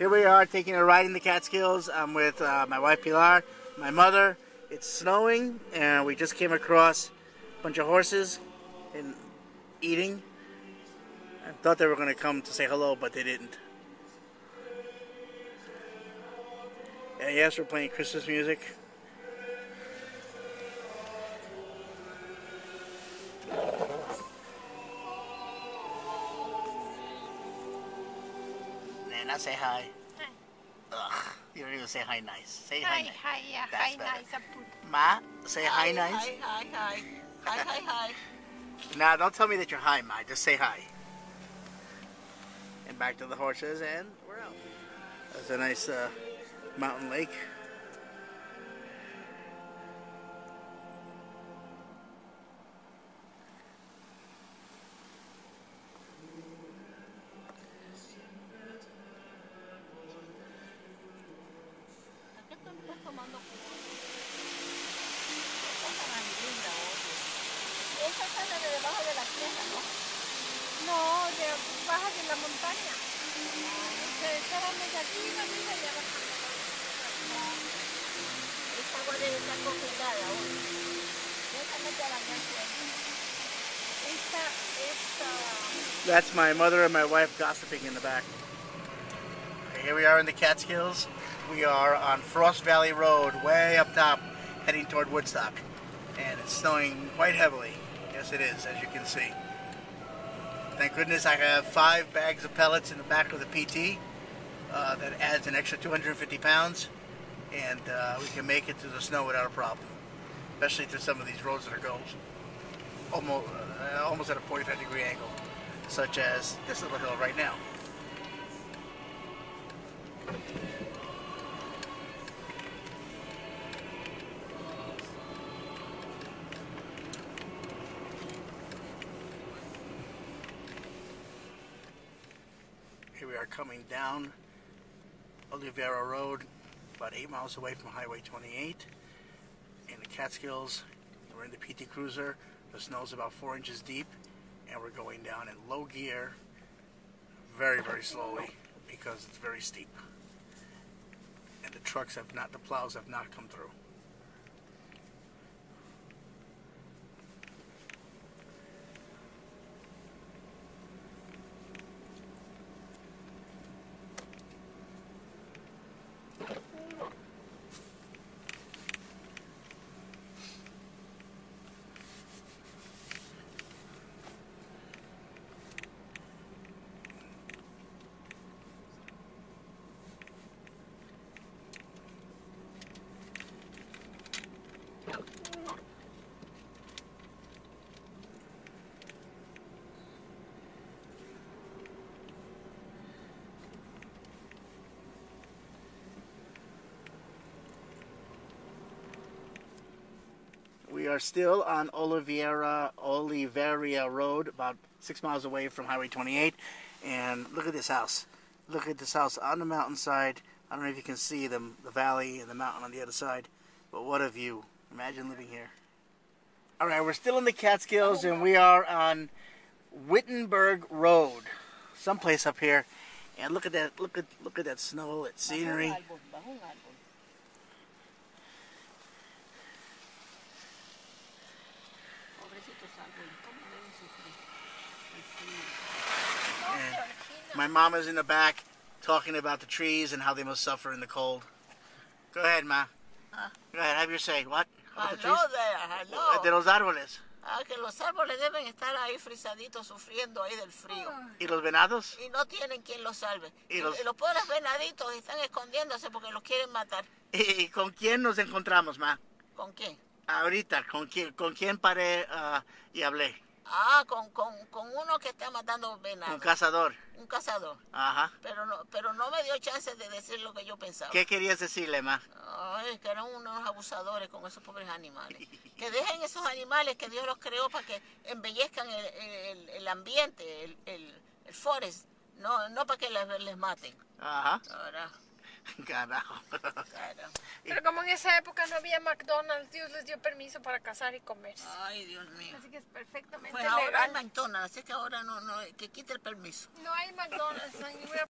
Here we are taking a ride in the Catskills. I'm with my wife Pilar, my mother. It's snowing and we just came across a bunch of horses and eating. I thought they were going to come to say hello, but they didn't. And yes, we're playing Christmas music. Now say hi. Hi. Ugh, you don't even say hi nice. Say Hi, hi nice. hi, yeah, That's hi, better. nice. Ma, say hi nice. Hi, hi, hi. Hi, hi, hi. Now don't tell me that you're hi, Ma. Just say hi. And back to the horses, and we're out. That's a nice mountain lake. Esa sale de debajo de la tierra, ¿no? No, baja de la montaña. Se va medio arriba, mira, ya bajando. Esta agua debe estar congelada aún. Déjame te bañarte ahí. That's my mother and my wife gossiping in the back. Okay, here we are in the Catskills. We are on Frost Valley Road, way up top, heading toward Woodstock. And it's snowing quite heavily. Yes, it is, as you can see. Thank goodness I have 5 bags of pellets in the back of the PT. That adds an extra 250 pounds. And we can make it through the snow without a problem. Especially through some of these roads that are going almost at a 45-degree angle. Such as this little hill right now. Here we are coming down Oliveira Road, about 8 miles away from Highway 28 in the Catskills. We're in the PT Cruiser. The snow's about 4 inches deep, and we're going down in low gear very, very slowly because it's very steep. And the plows have not come through. We are still on Oliveira Road, about 6 miles away from Highway 28. And look at this house. Look at this house on the mountainside. I don't know if you can see the valley and the mountain on the other side, but what a view. Imagine living here. All right, we're still in the Catskills, and we are on Wittenberg Road, someplace up here. And look at that! Look at that snow, that scenery. My mama's in the back talking about the trees and how they must suffer in the cold. Go ahead, Ma. Go ahead, have your say. What? About the trees? Hello. De los árboles. Que los árboles deben estar ahí frisaditos, sufriendo ahí del frío. ¿Y los venados? Y no tienen quien los salve. Y los pobres venaditos están escondiéndose porque los quieren matar. ¿Y con quién nos encontramos, Ma? ¿Con quién? Ahorita, ¿con quién paré y hablé? Con uno que está matando venados. Un cazador. Un cazador. Ajá. Pero no me dio chance de decir lo que yo pensaba. ¿Qué querías decirle, Ma? Ay, que eran unos abusadores con esos pobres animales. Que dejen esos animales que Dios los creó para que embellezcan el ambiente, el forest. No para que les maten. Ajá. Ahora. Carajo. Pero como en esa época no había McDonald's, Dios les dio permiso para cazar y comer. Ay, Dios mío. Así que es perfectamente pues ahora legal. hay McDonald's, así que ahora no, que quite el permiso. No hay McDonald's, no hay ninguna